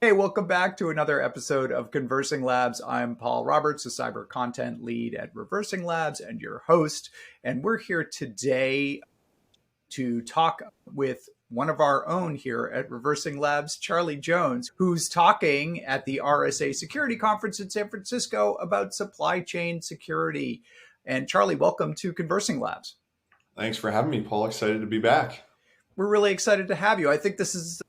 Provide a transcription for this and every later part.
Hey, welcome back to another episode of Conversing Labs. I'm Paul Roberts, the cyber content lead at ReversingLabs and your host. And we're here today to talk with one of our own here at ReversingLabs, Charlie Jones, who's talking at the RSA Security Conference in San Francisco about supply chain security. And Charlie, welcome to Conversing Labs. Thanks for having me, Paul. Excited to be back. We're really excited to have you. I think this is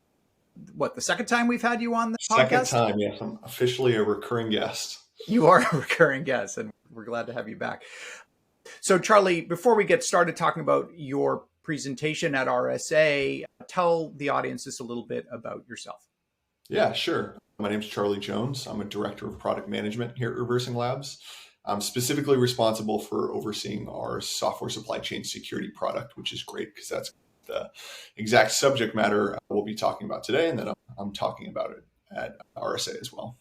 the second time we've had you on the podcast? Second time, yes. I'm officially a recurring guest. You are a recurring guest, and we're glad to have you back. So, Charlie, before we get started talking about your presentation at RSA, tell the audience just a little bit about yourself. Yeah, sure. My name is Charlie Jones. I'm a director of product management here at ReversingLabs. I'm specifically responsible for overseeing our software supply chain security product, which is great because that's the exact subject matter we'll be talking about today, and then I'm talking about it at RSA as well.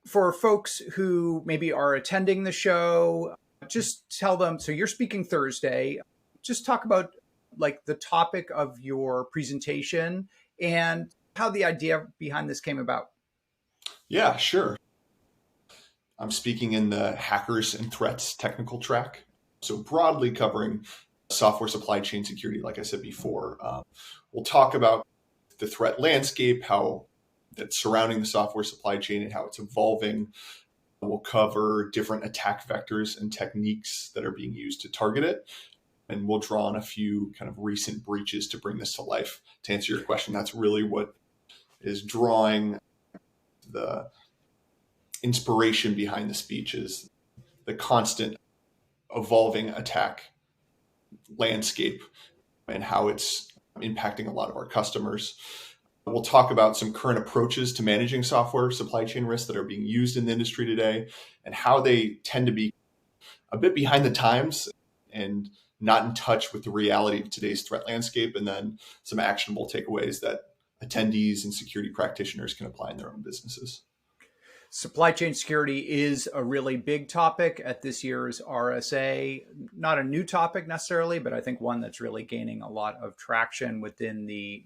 For folks who maybe are attending the show, just tell them, so you're speaking Thursday, just talk about like the topic of your presentation and how the idea behind this came about. Yeah, sure. I'm speaking in the hackers and threats technical track, so broadly covering software supply chain security, like I said before. We'll talk about the threat landscape, how that's surrounding the software supply chain and how it's evolving. We'll cover different attack vectors and techniques that are being used to target it. And we'll draw on a few kind of recent breaches to bring this to life. To answer your question, that's really what is drawing the inspiration behind the speech, is the constant evolving attack landscape and how it's impacting a lot of our customers. We'll talk about some current approaches to managing software supply chain risks that are being used in the industry today and how they tend to be a bit behind the times and not in touch with the reality of today's threat landscape, and then some actionable takeaways that attendees and security practitioners can apply in their own businesses. Supply chain security is a really big topic at this year's RSA. Not a new topic necessarily, but I think one that's really gaining a lot of traction within the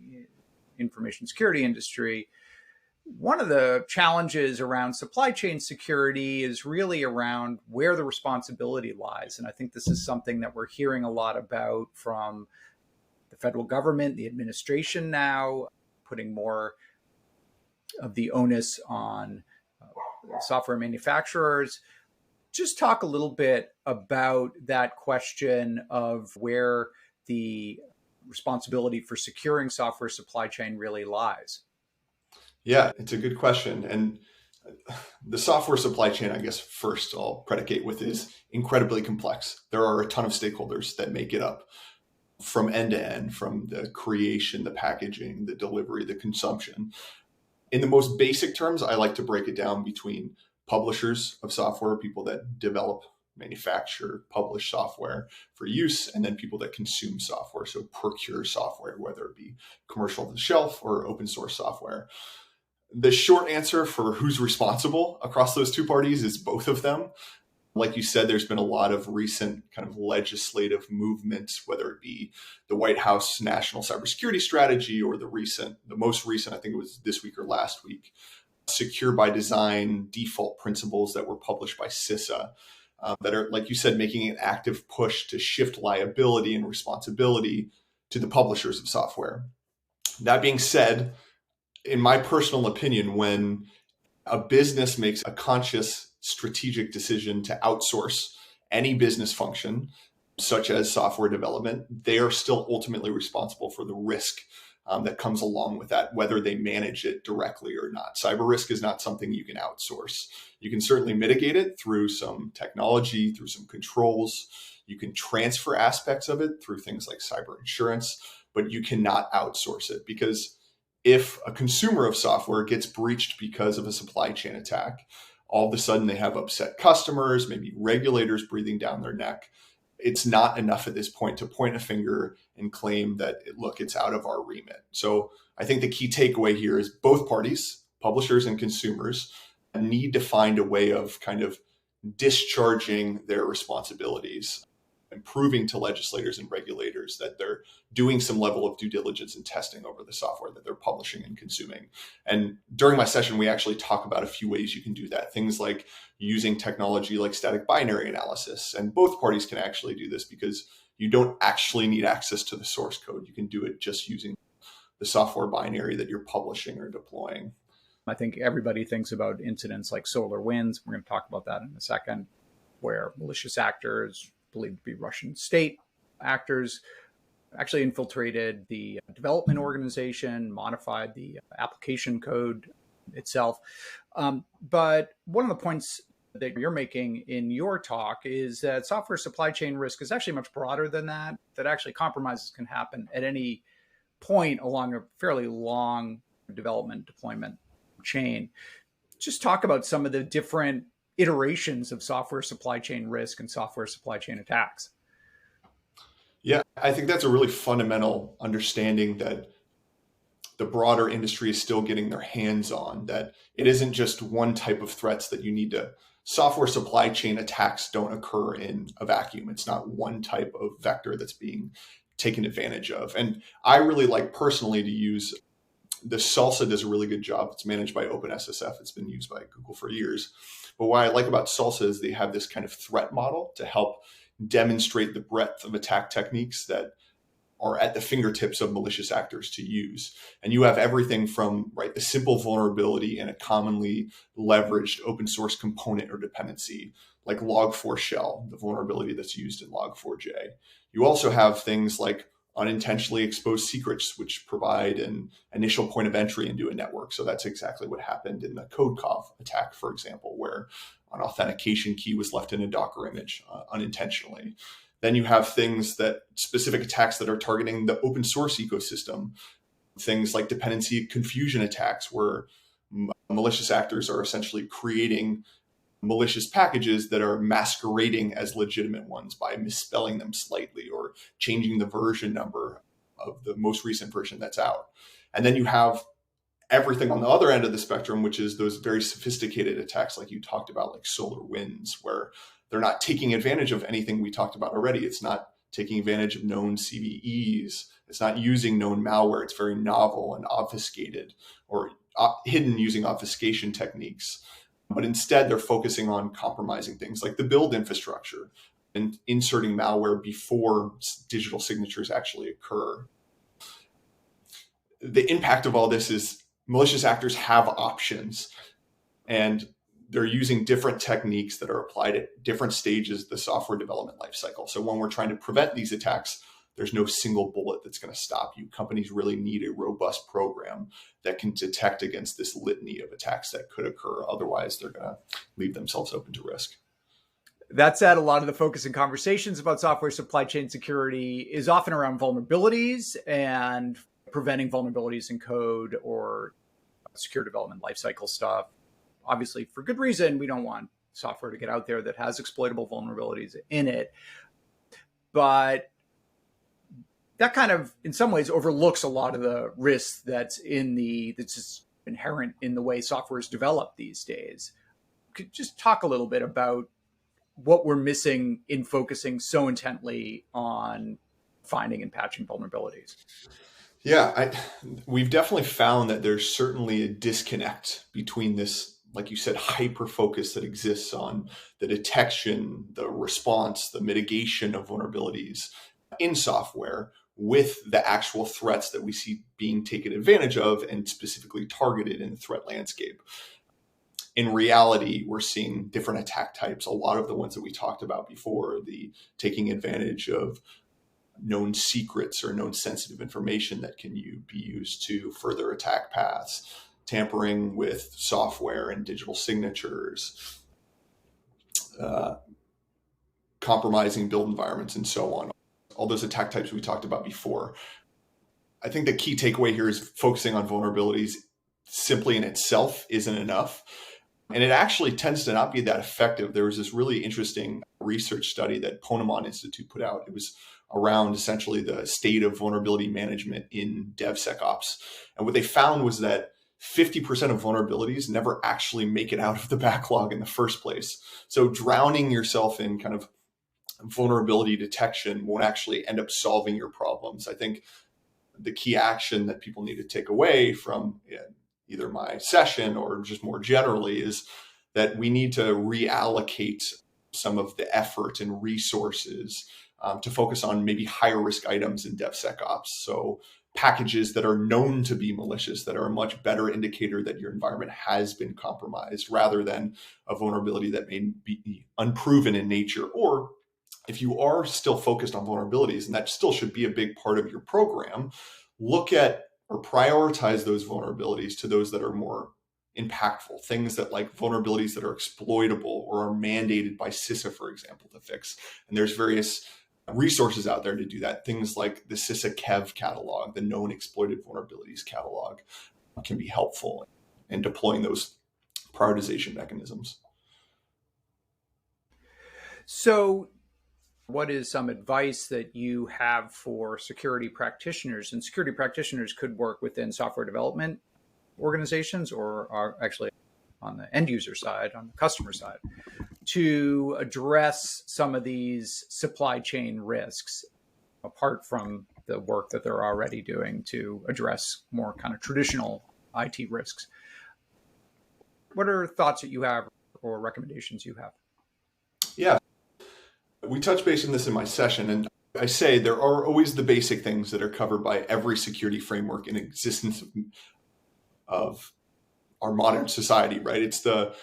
information security industry. One of the challenges around supply chain security is really around where the responsibility lies. And I think this is something that we're hearing a lot about from the federal government, the administration now, putting more of the onus on software manufacturers. Just talk a little bit about that question of where the responsibility for securing software supply chain really lies. Yeah, it's a good question. And the software supply chain, I guess, first I'll predicate with, is incredibly complex. There are a ton of stakeholders that make it up from end to end, from the creation, the packaging, the delivery, the consumption. In the most basic terms, I like to break it down between publishers of software, people that develop, manufacture, publish software for use, and then people that consume software, so procure software, whether it be commercial to the shelf or open source software. The short answer for who's responsible across those two parties is both of them. Like you said, there's been a lot of recent kind of legislative movements, whether it be the White House National Cybersecurity Strategy or the most recent, I think it was this week or last week, Secure by Design default principles that were published by CISA that are, like you said, making an active push to shift liability and responsibility to the publishers of software. That being said, in my personal opinion, when a business makes a conscious strategic decision to outsource any business function, such as software development, they are still ultimately responsible for the risk that comes along with that, whether they manage it directly or not. Cyber risk is not something you can outsource. You can certainly mitigate it through some technology, through some controls. You can transfer aspects of it through things like cyber insurance, but you cannot outsource it, because if a consumer of software gets breached because of a supply chain attack, all of a sudden they have upset customers, maybe regulators breathing down their neck. It's not enough at this point to point a finger and claim that, look, it's out of our remit. So I think the key takeaway here is both parties, publishers and consumers, need to find a way of kind of discharging their responsibilities. and proving to legislators and regulators that they're doing some level of due diligence and testing over the software that they're publishing and consuming. And during my session, we actually talk about a few ways you can do that. Things like using technology like static binary analysis. And both parties can actually do this because you don't actually need access to the source code. You can do it just using the software binary that you're publishing or deploying. I think everybody thinks about incidents like Solarwinds. We're going to talk about that in a second, where malicious actors, believed to be Russian state actors, actually infiltrated the development organization, modified the application code itself. But one of the points that you're making in your talk is that software supply chain risk is actually much broader than that, that actually compromises can happen at any point along a fairly long development deployment chain. Just talk about some of the different iterations of software supply chain risk and software supply chain attacks. Yeah, I think that's a really fundamental understanding that the broader industry is still getting their hands on, that it isn't just one type of threats that you need to. Software supply chain attacks don't occur in a vacuum. It's not one type of vector that's being taken advantage of. And I really like personally to use the SALSA does a really good job. It's managed by OpenSSF. It's been used by Google for years. But what I like about SALSA is they have this kind of threat model to help demonstrate the breadth of attack techniques that are at the fingertips of malicious actors to use. And you have everything from the simple vulnerability in a commonly leveraged open source component or dependency, like Log4Shell, the vulnerability that's used in Log4j. You also have things like unintentionally exposed secrets, which provide an initial point of entry into a network. So that's exactly what happened in the CodeCov attack, for example, where an authentication key was left in a Docker image unintentionally. Then you have things that specific attacks that are targeting the open source ecosystem, things like dependency confusion attacks, where malicious actors are essentially creating malicious packages that are masquerading as legitimate ones by misspelling them slightly or changing the version number of the most recent version that's out. And then you have everything on the other end of the spectrum, which is those very sophisticated attacks like you talked about, like SolarWinds, where they're not taking advantage of anything we talked about already. It's not taking advantage of known CVEs. It's not using known malware. It's very novel and obfuscated or hidden using obfuscation techniques. But instead, they're focusing on compromising things like the build infrastructure and inserting malware before digital signatures actually occur. The impact of all this is malicious actors have options, and they're using different techniques that are applied at different stages of the software development lifecycle. So when we're trying to prevent these attacks, there's no single bullet that's going to stop you. Companies really need a robust program that can detect against this litany of attacks that could occur. Otherwise, they're going to leave themselves open to risk. That said, a lot of the focus in conversations about software supply chain security is often around vulnerabilities and preventing vulnerabilities in code or secure development lifecycle stuff. Obviously, for good reason, we don't want software to get out there that has exploitable vulnerabilities in it. But that kind of, in some ways, overlooks a lot of the risks that's just inherent in the way software is developed these days. Could you just talk a little bit about what we're missing in focusing so intently on finding and patching vulnerabilities? Yeah, we've definitely found that there's certainly a disconnect between this, like you said, hyper focus that exists on the detection, the response, the mitigation of vulnerabilities in software with the actual threats that we see being taken advantage of and specifically targeted in the threat landscape. In reality, we're seeing different attack types. A lot of the ones that we talked about before, the taking advantage of known secrets or known sensitive information that can be used to further attack paths, tampering with software and digital signatures, compromising build environments, and so on. All those attack types we talked about before. I think the key takeaway here is focusing on vulnerabilities simply in itself isn't enough. And it actually tends to not be that effective. There was this really interesting research study that Ponemon Institute put out. It was around essentially the state of vulnerability management in DevSecOps. And what they found was that 50% of vulnerabilities never actually make it out of the backlog in the first place. So drowning yourself in kind of vulnerability detection won't actually end up solving your problems. I think the key action that people need to take away from either my session or just more generally is that we need to reallocate some of the effort and resources to focus on maybe higher risk items in DevSecOps. So packages that are known to be malicious, that are a much better indicator that your environment has been compromised, rather than a vulnerability that may be unproven in nature. Or if you are still focused on vulnerabilities, and that still should be a big part of your program, look at or prioritize those vulnerabilities to those that are more impactful, things that like vulnerabilities that are exploitable or are mandated by CISA, for example, to fix. And there's various resources out there to do that. Things like the CISA KEV catalog, the known exploited vulnerabilities catalog, can be helpful in deploying those prioritization mechanisms. So what is some advice that you have for security practitioners? And security practitioners could work within software development organizations, or are actually on the end user side, on the customer side, to address some of these supply chain risks, apart from the work that they're already doing to address more kind of traditional IT risks. What are thoughts that you have or recommendations you have? Yeah, we touched base on this in my session, and I say there are always the basic things that are covered by every security framework in existence of our modern society, right? It's the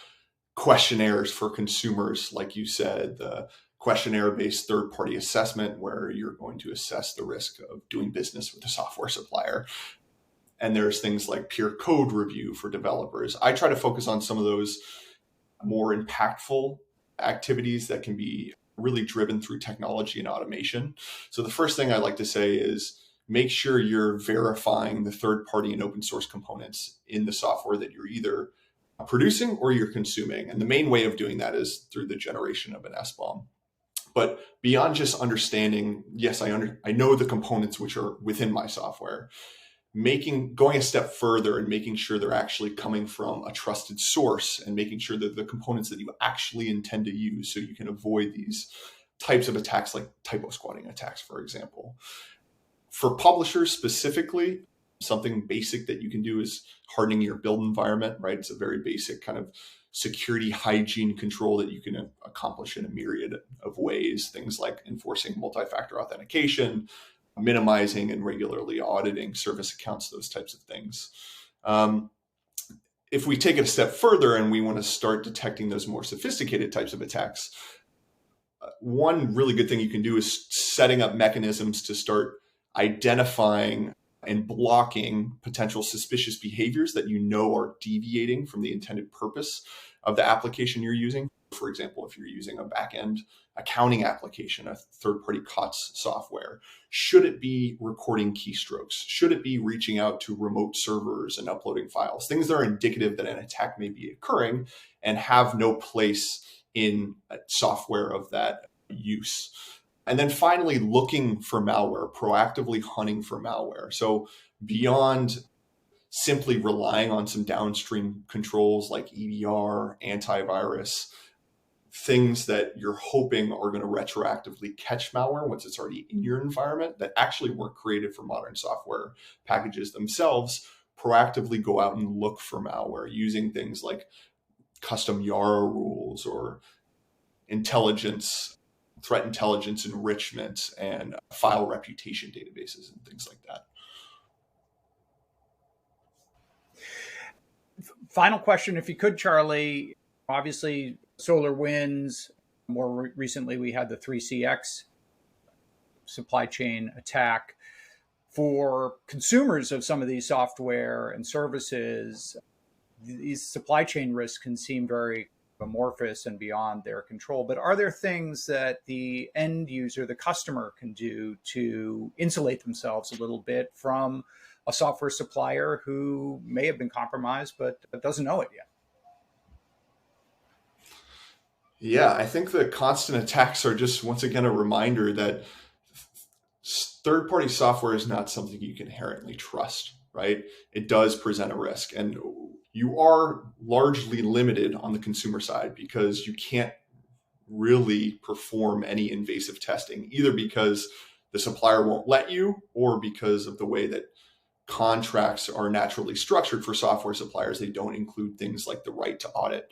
questionnaires for consumers, like you said, the questionnaire-based third-party assessment where you're going to assess the risk of doing business with a software supplier. And there's things like peer code review for developers. I try to focus on some of those more impactful activities that can be really driven through technology and automation. So the first thing I like to say is make sure you're verifying the third-party and open source components in the software that you're either producing or you're consuming. And the main way of doing that is through the generation of an SBOM. But beyond just understanding, yes, I know the components which are within my software, going a step further and making sure they're actually coming from a trusted source, and making sure that the components that you actually intend to use, so you can avoid these types of attacks like typo squatting attacks, for example. For publishers specifically, something basic that you can do is hardening your build environment, right? It's a very basic kind of security hygiene control that you can accomplish in a myriad of ways. Things like enforcing multi-factor authentication, minimizing and regularly auditing service accounts, those types of things. If we take it a step further and we want to start detecting those more sophisticated types of attacks, one really good thing you can do is setting up mechanisms to start identifying and blocking potential suspicious behaviors that you know are deviating from the intended purpose of the application you're using. For example, if you're using a back-end accounting application, a third-party COTS software, should it be recording keystrokes? Should it be reaching out to remote servers and uploading files? Things that are indicative that an attack may be occurring and have no place in software of that use. And then finally, looking for malware, proactively hunting for malware. So beyond simply relying on some downstream controls like EDR, antivirus, things that you're hoping are going to retroactively catch malware once it's already in your environment that actually weren't created for modern software packages themselves, proactively go out and look for malware using things like custom YARA rules or threat intelligence enrichment and file reputation databases and things like that. Final question, if you could, Charlie. Obviously, Solarwinds. More recently, we had the 3CX supply chain attack. For consumers of some of these software and services, these supply chain risks can seem very amorphous and beyond their control. But are there things that the end user, the customer, can do to insulate themselves a little bit from a software supplier who may have been compromised but doesn't know it yet? Yeah, I think the constant attacks are just, once again, a reminder that third-party software is not something you can inherently trust, right? It does present a risk. And you are largely limited on the consumer side because you can't really perform any invasive testing, either because the supplier won't let you or because of the way that contracts are naturally structured for software suppliers. They don't include things like the right to audit.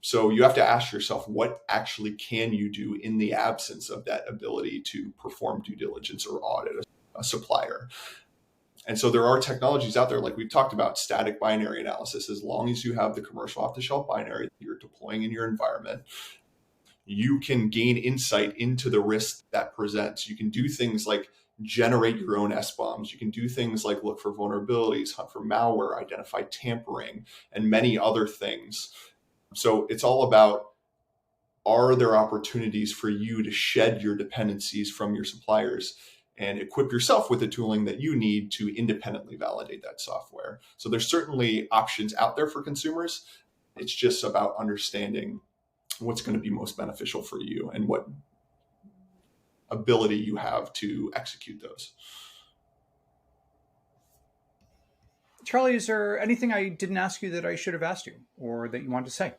So you have to ask yourself, what actually can you do in the absence of that ability to perform due diligence or audit a supplier? And so there are technologies out there, like we've talked about, static binary analysis. As long as you have the commercial off-the-shelf binary that you're deploying in your environment, you can gain insight into the risk that presents. You can do things like generate your own SBOMs. You can do things like look for vulnerabilities, hunt for malware, identify tampering, and many other things. So it's all about, are there opportunities for you to shed your dependencies from your suppliers and equip yourself with the tooling that you need to independently validate that software? So there's certainly options out there for consumers. It's just about understanding what's going to be most beneficial for you and what ability you have to execute those. Charlie, is there anything I didn't ask you that I should have asked you or that you wanted to say?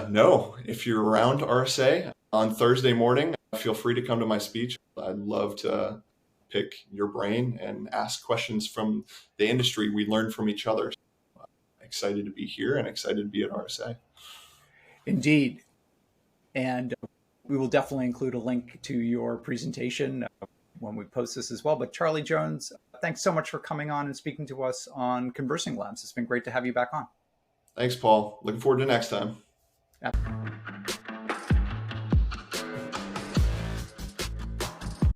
No. If you're around RSA on Thursday morning, feel free to come to my speech. I'd love to pick your brain and ask questions from the industry. We learn from each other. Excited to be here and excited to be at RSA. Indeed. And we will definitely include a link to your presentation when we post this as well. But Charlie Jones, thanks so much for coming on and speaking to us on ConversingLabs. It's been great to have you back on. Thanks, Paul. Looking forward to next time. Yep.